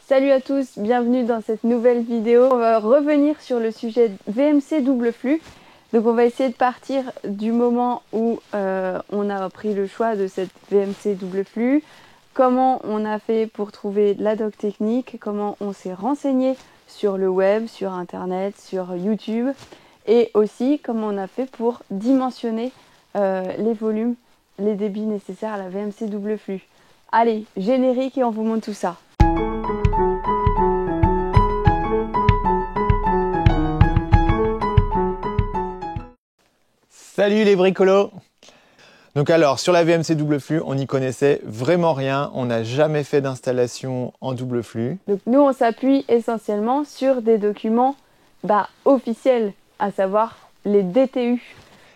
Salut à tous, bienvenue dans cette nouvelle vidéo. On va revenir sur le sujet VMC double flux. Donc on va essayer de partir du moment où on a pris le choix de cette VMC double flux, comment on a fait pour trouver la doc technique, comment on s'est renseigné sur le web, sur internet, sur YouTube, et aussi comment on a fait pour dimensionner les volumes, les débits nécessaires à la VMC double flux. Allez, générique et on vous montre tout ça. Salut les bricolos! Donc alors, sur la VMC double flux, on n'y connaissait vraiment rien. On n'a jamais fait d'installation en double flux. Donc nous, on s'appuie essentiellement sur des documents officiels, à savoir les DTU.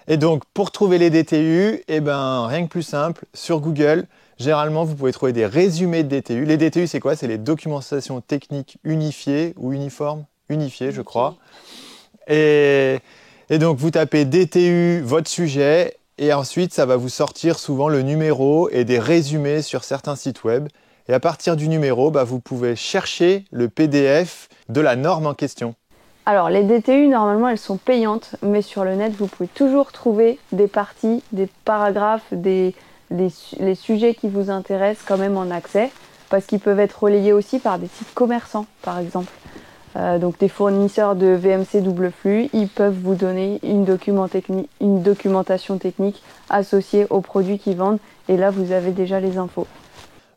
Et donc, pour trouver les DTU, rien que plus simple, sur Google, généralement, vous pouvez trouver des résumés de DTU. Les DTU, c'est quoi? C'est les documentations techniques unifiées ou uniformes? Unifiées, je crois. Et donc, vous tapez DTU, votre sujet, et ensuite, ça va vous sortir souvent le numéro et des résumés sur certains sites web. Et à partir du numéro, vous pouvez chercher le PDF de la norme en question. Alors, les DTU, normalement, elles sont payantes, mais sur le net, vous pouvez toujours trouver des parties, des paragraphes, les sujets qui vous intéressent quand même en accès, parce qu'ils peuvent être relayés aussi par des sites commerçants, par exemple. Donc des fournisseurs de VMC double flux, ils peuvent vous donner une documentation technique associée aux produits qu'ils vendent, et là vous avez déjà les infos.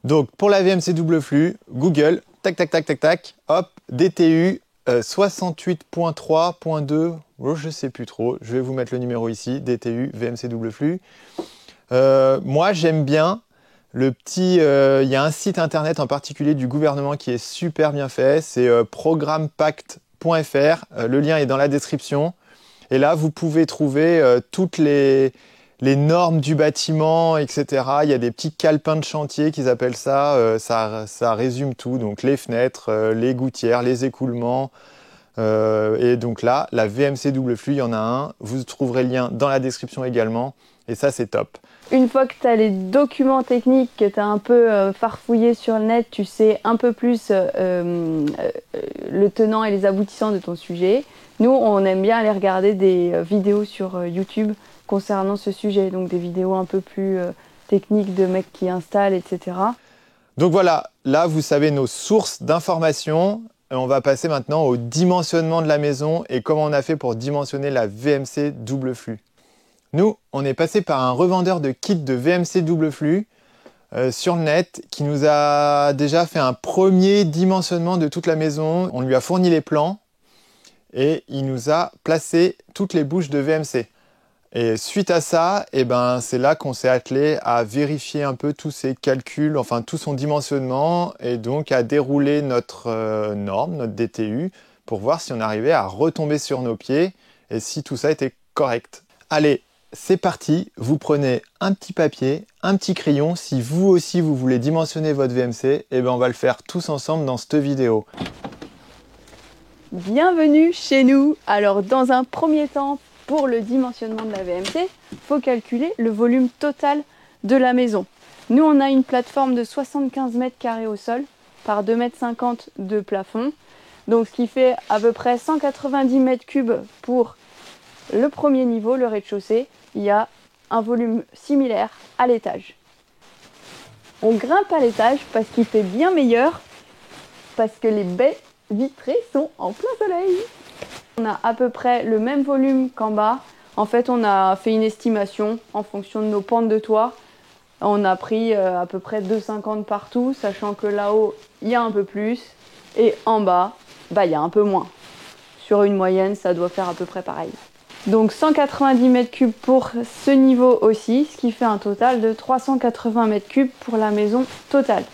Donc pour la VMC double flux, Google, tac tac tac tac tac, hop, DTU 68.3.2, je sais plus trop, je vais vous mettre le numéro ici, DTU VMC double flux. Moi j'aime bien le petit, il y a un site internet en particulier du gouvernement qui est super bien fait, c'est programmepact.fr, le lien est dans la description. Et là, vous pouvez trouver toutes les normes du bâtiment, etc. Il y a des petits calepins de chantier qu'ils appellent ça, ça résume tout, donc les fenêtres, les gouttières, les écoulements. Et donc là, la VMC double flux, il y en a un, vous trouverez le lien dans la description également, et ça c'est top. Une fois que tu as les documents techniques, que tu as un peu farfouillé sur le net, tu sais un peu plus le tenant et les aboutissants de ton sujet. Nous, on aime bien aller regarder des vidéos sur YouTube concernant ce sujet, donc des vidéos un peu plus techniques de mecs qui installent, etc. Donc voilà, là vous savez nos sources d'informations. On va passer maintenant au dimensionnement de la maison et comment on a fait pour dimensionner la VMC double flux. Nous, on est passé par un revendeur de kits de VMC double flux sur le net qui nous a déjà fait un premier dimensionnement de toute la maison. On lui a fourni les plans et il nous a placé toutes les bouches de VMC. Et suite à ça, c'est là qu'on s'est attelé à vérifier un peu tous ses calculs, enfin tout son dimensionnement, et donc à dérouler notre norme, notre DTU, pour voir si on arrivait à retomber sur nos pieds et si tout ça était correct. Allez, c'est parti, vous prenez un petit papier, un petit crayon, si vous aussi vous voulez dimensionner votre VMC, on va le faire tous ensemble dans cette vidéo. Bienvenue chez nous. Alors dans un premier temps, pour le dimensionnement de la VMC, il faut calculer le volume total de la maison. Nous, on a une plateforme de 75 mètres carrés au sol par 2,50 m de plafond. Donc, ce qui fait à peu près 190 mètres cubes pour le premier niveau, le rez-de-chaussée. Il y a un volume similaire à l'étage. On grimpe à l'étage parce qu'il fait bien meilleur, parce que les baies vitrées sont en plein soleil. On a à peu près le même volume qu'en bas. En fait, on a fait une estimation en fonction de nos pentes de toit. On a pris à peu près 2,50 partout, sachant que là-haut, il y a un peu plus. Et en bas, il y a un peu moins. Sur une moyenne, ça doit faire à peu près pareil. Donc 190 mètres cubes pour ce niveau aussi, ce qui fait un total de 380 mètres cubes pour la maison totale.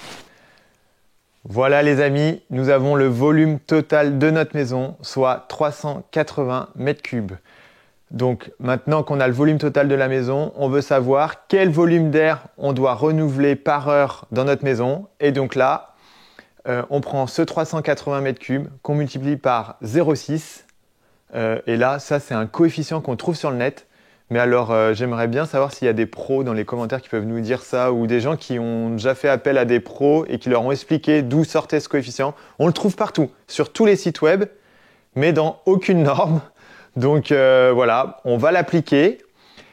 Voilà les amis, nous avons le volume total de notre maison, soit 380 mètres cubes. Donc maintenant qu'on a le volume total de la maison, on veut savoir quel volume d'air on doit renouveler par heure dans notre maison. Et donc là, on prend ce 380 mètres cubes qu'on multiplie par 0,6. Et là, ça c'est un coefficient qu'on trouve sur le net. Mais alors, j'aimerais bien savoir s'il y a des pros dans les commentaires qui peuvent nous dire ça, ou des gens qui ont déjà fait appel à des pros et qui leur ont expliqué d'où sortait ce coefficient. On le trouve partout, sur tous les sites web, mais dans aucune norme. Donc voilà, on va l'appliquer.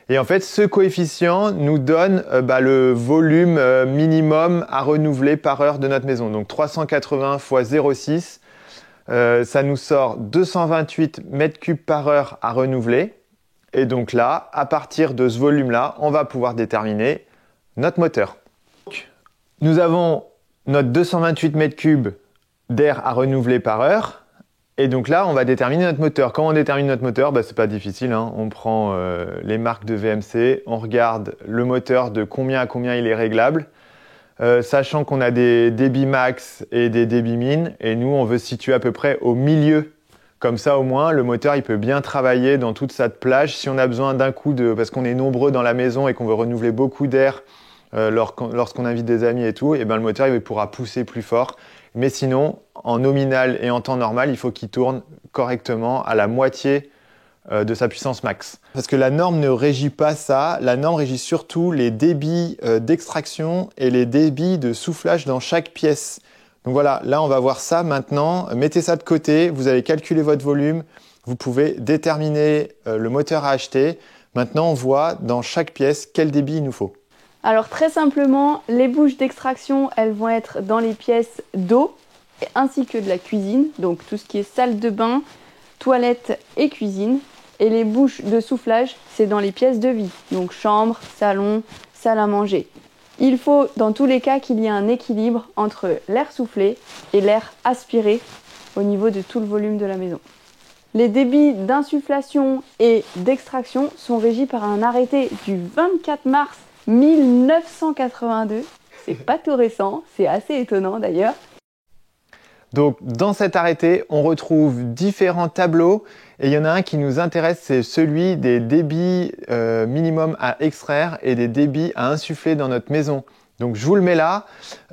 Et en fait, ce coefficient nous donne le volume minimum à renouveler par heure de notre maison. Donc 380 fois 0,6, ça nous sort 228 mètres cubes par heure à renouveler. Et donc là, à partir de ce volume-là, on va pouvoir déterminer notre moteur. Donc, nous avons notre 228 mètres cubes d'air à renouveler par heure. Et donc là, on va déterminer notre moteur. Comment on détermine notre moteur? C'est pas difficile, hein. On prend les marques de VMC, on regarde le moteur de combien à combien il est réglable, sachant qu'on a des débits max et des débits min. Et nous, on veut se situer à peu près au milieu. Comme ça, au moins, le moteur, il peut bien travailler dans toute sa plage. Si on a besoin d'un coup parce qu'on est nombreux dans la maison et qu'on veut renouveler beaucoup d'air lorsqu'on invite des amis et tout, et le moteur, il pourra pousser plus fort. Mais sinon, en nominal et en temps normal, il faut qu'il tourne correctement à la moitié de sa puissance max. Parce que la norme ne régit pas ça. La norme régit surtout les débits d'extraction et les débits de soufflage dans chaque pièce. Donc voilà, là on va voir ça maintenant. Mettez ça de côté, vous allez calculer votre volume, vous pouvez déterminer le moteur à acheter. Maintenant on voit dans chaque pièce quel débit il nous faut. Alors très simplement, les bouches d'extraction, elles vont être dans les pièces d'eau ainsi que de la cuisine, donc tout ce qui est salle de bain, toilette et cuisine. Et les bouches de soufflage, c'est dans les pièces de vie, donc chambre, salon, salle à manger. Il faut dans tous les cas qu'il y ait un équilibre entre l'air soufflé et l'air aspiré au niveau de tout le volume de la maison. Les débits d'insufflation et d'extraction sont régis par un arrêté du 24 mars 1982. C'est pas tout récent, c'est assez étonnant d'ailleurs. Donc dans cet arrêté, on retrouve différents tableaux et il y en a un qui nous intéresse, c'est celui des débits minimum à extraire et des débits à insuffler dans notre maison. Donc je vous le mets là,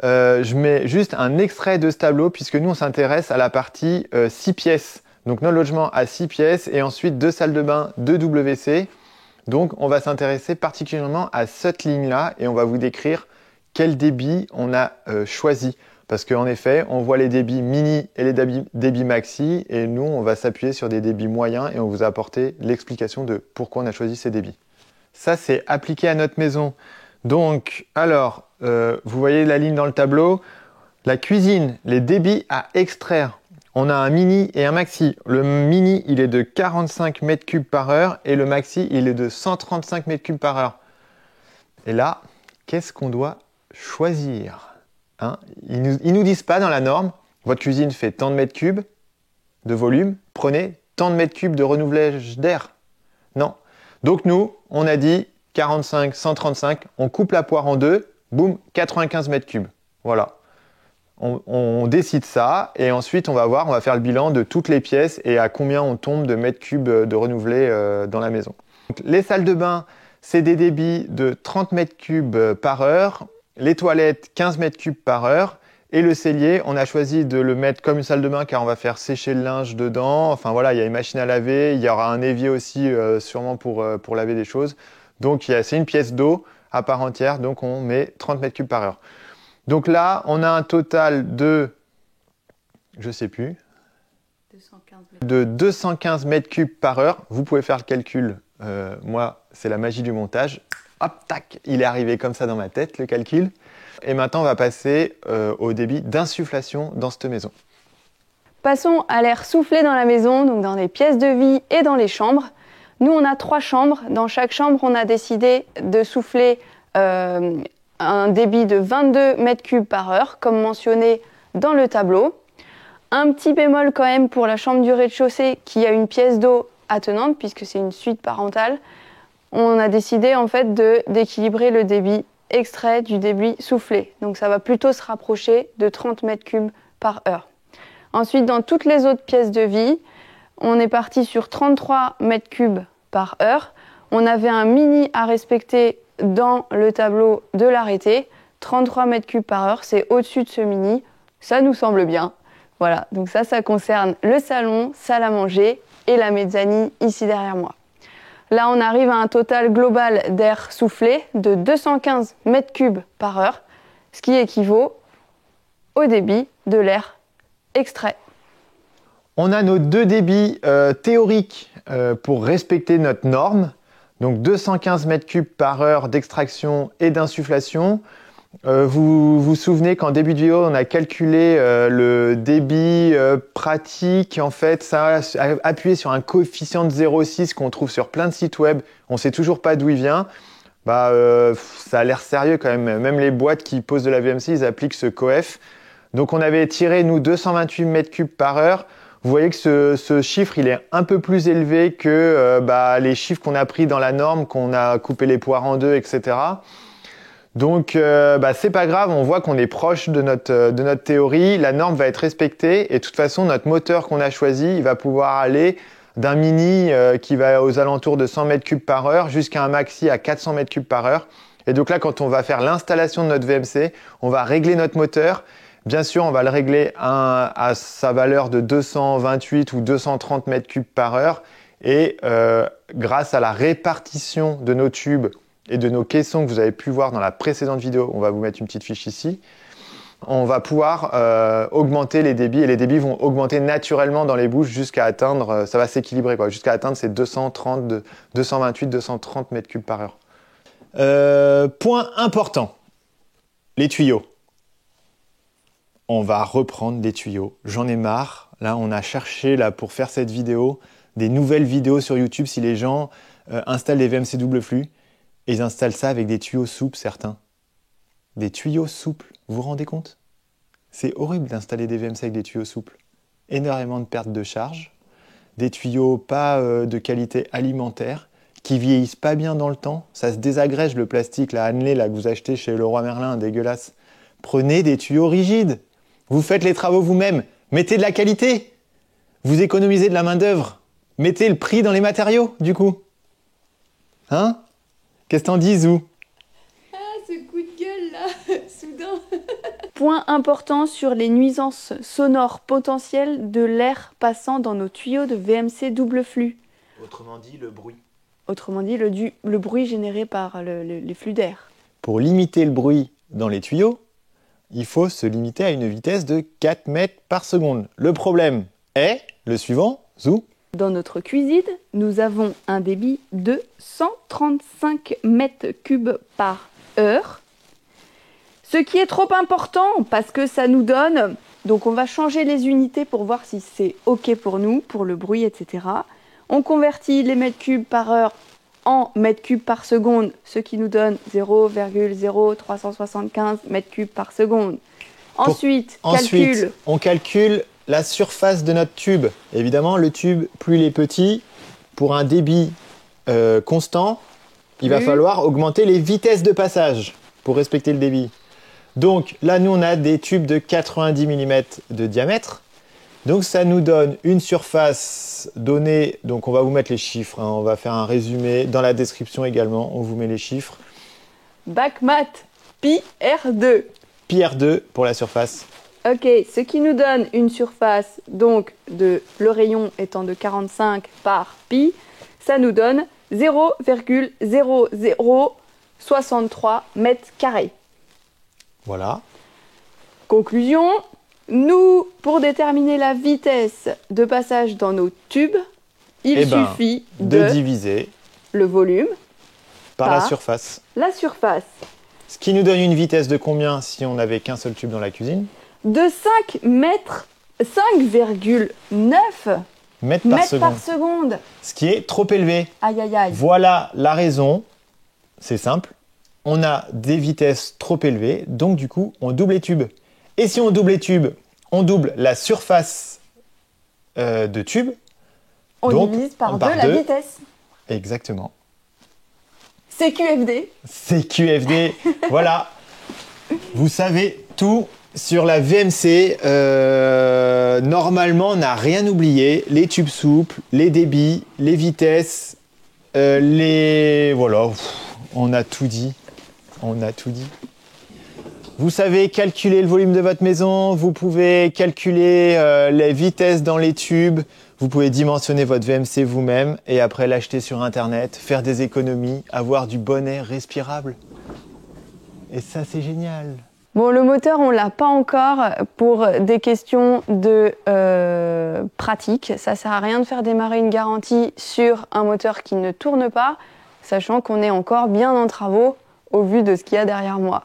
je mets juste un extrait de ce tableau puisque nous on s'intéresse à la partie 6 pièces. Donc notre logement à 6 pièces et ensuite 2 salles de bain, 2 WC. Donc on va s'intéresser particulièrement à cette ligne-là et on va vous décrire quel débit on a choisi. Parce qu'en effet, on voit les débits mini et les débits maxi et nous, on va s'appuyer sur des débits moyens et on vous a apporté l'explication de pourquoi on a choisi ces débits. Ça, c'est appliqué à notre maison. Donc, alors, vous voyez la ligne dans le tableau. La cuisine, les débits à extraire. On a un mini et un maxi. Le mini, il est de 45 mètres cubes par heure et le maxi, il est de 135 mètres cubes par heure. Et là, qu'est-ce qu'on doit choisir ? Ils nous disent pas dans la norme, votre cuisine fait tant de mètres cubes de volume, prenez tant de mètres cubes de renouvelage d'air. Non. Donc nous, on a dit 45, 135, on coupe la poire en deux, boum, 95 mètres cubes. Voilà. On décide ça et ensuite on va voir, on va faire le bilan de toutes les pièces et à combien on tombe de mètres cubes de renouvelé dans la maison. Donc, les salles de bain, c'est des débits de 30 mètres cubes par heure. Les toilettes, 15 mètres cubes par heure. Et le cellier, on a choisi de le mettre comme une salle de bain car on va faire sécher le linge dedans. Enfin voilà, il y a une machine à laver, il y aura un évier aussi sûrement pour laver des choses. Donc c'est une pièce d'eau à part entière, donc on met 30 mètres cubes par heure. Donc là, on a un total de, je sais plus, 215 mètres cubes par heure. Vous pouvez faire le calcul. Moi, c'est la magie du montage. Hop, tac, il est arrivé comme ça dans ma tête, le calcul. Et maintenant, on va passer au débit d'insufflation dans cette maison. Passons à l'air soufflé dans la maison, donc dans les pièces de vie et dans les chambres. Nous, on a 3 chambres. Dans chaque chambre, on a décidé de souffler un débit de 22 mètres cubes par heure, comme mentionné dans le tableau. Un petit bémol quand même pour la chambre du rez-de-chaussée qui a une pièce d'eau attenante, puisque c'est une suite parentale. On a décidé en fait d'équilibrer le débit extrait du débit soufflé. Donc ça va plutôt se rapprocher de 30 mètres cubes par heure. Ensuite, dans toutes les autres pièces de vie, on est parti sur 33 mètres cubes par heure. On avait un mini à respecter dans le tableau de l'arrêté. 33 mètres cubes par heure, c'est au-dessus de ce mini. Ça nous semble bien. Voilà, donc ça concerne le salon, salle à manger et la mezzanine ici derrière moi. Là, on arrive à un total global d'air soufflé de 215 mètres cubes par heure, ce qui équivaut au débit de l'air extrait. On a nos deux débits théoriques pour respecter notre norme. Donc 215 mètres cubes par heure d'extraction et d'insufflation. Vous vous souvenez qu'en début de vidéo, on a calculé le débit pratique. En fait, ça a appuyé sur un coefficient de 0,6 qu'on trouve sur plein de sites web. On ne sait toujours pas d'où il vient. Ça a l'air sérieux quand même. Même les boîtes qui posent de la VMC, ils appliquent ce coef. Donc on avait tiré, nous, 228 mètres cubes par heure. Vous voyez que ce chiffre, il est un peu plus élevé que les chiffres qu'on a pris dans la norme, qu'on a coupé les poires en deux, etc. Donc, c'est pas grave, on voit qu'on est proche de notre théorie, la norme va être respectée et de toute façon, notre moteur qu'on a choisi, il va pouvoir aller d'un mini qui va aux alentours de 100 mètres cubes par heure jusqu'à un maxi à 400 mètres cubes par heure. Et donc là, quand on va faire l'installation de notre VMC, on va régler notre moteur. Bien sûr, on va le régler à sa valeur de 228 ou 230 mètres cubes par heure. Et grâce à la répartition de nos tubes et de nos caissons que vous avez pu voir dans la précédente vidéo, on va vous mettre une petite fiche ici, on va pouvoir augmenter les débits. Et les débits vont augmenter naturellement dans les bouches jusqu'à atteindre, ça va s'équilibrer, jusqu'à atteindre ces 228, 230 mètres cubes par heure. Point important, les tuyaux. On va reprendre les tuyaux. J'en ai marre. Là, on a cherché pour faire cette vidéo des nouvelles vidéos sur YouTube si les gens installent des VMC double flux. Et ils installent ça avec des tuyaux souples, certains. Des tuyaux souples, vous vous rendez compte? C'est horrible d'installer des VMC avec des tuyaux souples. Énormément de pertes de charge. Des tuyaux pas de qualité alimentaire, qui vieillissent pas bien dans le temps. Ça se désagrège le plastique, la Hanley là, que vous achetez chez Leroy Merlin, dégueulasse. Prenez des tuyaux rigides. Vous faites les travaux vous-même. Mettez de la qualité. Vous économisez de la main-d'œuvre. Mettez le prix dans les matériaux, du coup. Hein? Qu'est-ce que t'en dis, Zou? Ah, ce coup de gueule, là, soudain. Point important sur les nuisances sonores potentielles de l'air passant dans nos tuyaux de VMC double flux. Autrement dit, le bruit. Autrement dit, le bruit généré par les flux d'air. Pour limiter le bruit dans les tuyaux, il faut se limiter à une vitesse de 4 mètres par seconde. Le problème est le suivant, Zou. Dans notre cuisine, nous avons un débit de 135 mètres cubes par heure. Ce qui est trop important parce que ça nous donne... Donc on va changer les unités pour voir si c'est OK pour nous, pour le bruit, etc. On convertit les mètres cubes par heure en mètres cubes par seconde, ce qui nous donne 0,0375 mètres cubes par seconde. Ensuite, on calcule la surface de notre tube. Évidemment, le tube, plus il est petit, pour un débit constant, il va falloir augmenter les vitesses de passage pour respecter le débit. Donc là, nous, on a des tubes de 90 mm de diamètre. Donc ça nous donne une surface donnée, donc on va vous mettre les chiffres, on va faire un résumé dans la description également, on vous met les chiffres. Bac maths, pi R2. Pi R2 pour la surface. Ok, ce qui nous donne une surface, donc le rayon étant de 45 par pi, ça nous donne 0,0063 mètres carrés. Voilà. Conclusion. Nous, pour déterminer la vitesse de passage dans nos tubes, il suffit de diviser le volume par la surface. La surface. Ce qui nous donne une vitesse de combien si on n'avait qu'un seul tube dans la cuisine? De 5,9 mètres par seconde. Ce qui est trop élevé. Aïe, aïe, aïe. Voilà la raison. C'est simple. On a des vitesses trop élevées, donc du coup, on double les tubes. Et si on double les tubes, on double la surface de tube. On divise par deux la vitesse. Exactement. CQFD. CQFD, voilà. Vous savez tout sur la VMC. Normalement, on n'a rien oublié. Les tubes souples, les débits, les vitesses, Voilà, on a tout dit. On a tout dit. Vous savez calculer le volume de votre maison, vous pouvez calculer les vitesses dans les tubes, vous pouvez dimensionner votre VMC vous-même et après l'acheter sur internet, faire des économies, avoir du bon air respirable. Et ça, c'est génial. Bon, le moteur, on l'a pas encore pour des questions de pratique. Ça sert à rien de faire démarrer une garantie sur un moteur qui ne tourne pas, sachant qu'on est encore bien en travaux au vu de ce qu'il y a derrière moi.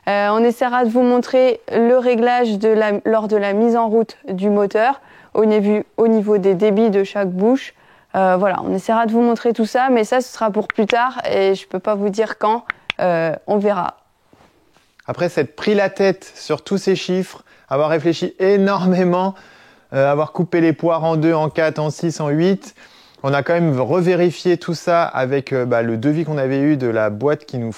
On essaiera de vous montrer le réglage lors de la mise en route du moteur au niveau des débits de chaque bouche. Voilà, on essaiera de vous montrer tout ça, mais ça, ce sera pour plus tard et je peux pas vous dire quand. On verra. Après s'être pris la tête sur tous ces chiffres, avoir réfléchi énormément, avoir coupé les poires en 2, en 4, en 6, en 8, on a quand même revérifié tout ça avec le devis qu'on avait eu de la boîte qui nous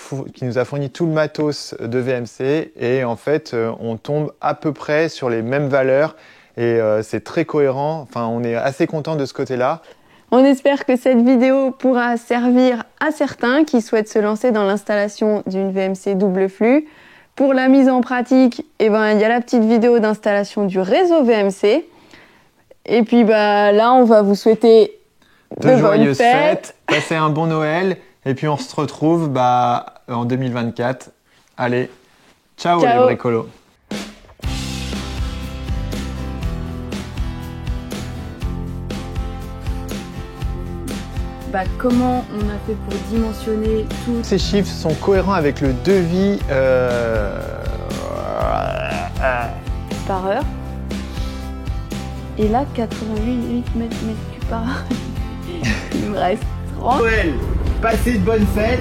a fourni tout le matos de VMC. Et en fait, on tombe à peu près sur les mêmes valeurs et c'est très cohérent. Enfin, on est assez content de ce côté-là. On espère que cette vidéo pourra servir à certains qui souhaitent se lancer dans l'installation d'une VMC double flux. Pour la mise en pratique, il y a la petite vidéo d'installation du réseau VMC. Et puis là, on va vous souhaiter de joyeuses fêtes, passez un bon Noël et puis on se retrouve en 2024. Allez, ciao les bricolos. Comment on a fait pour dimensionner tout? Ces chiffres sont cohérents avec le devis par heure. Et là, 88 mètres cubes par heure. Il me reste 30. Noël, passez de bonnes fêtes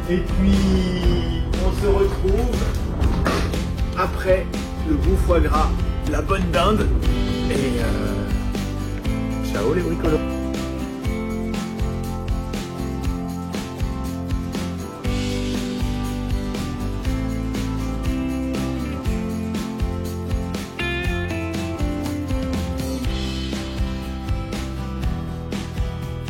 et puis on se retrouve après le bon foie gras, la bonne dinde et ciao les bricolos.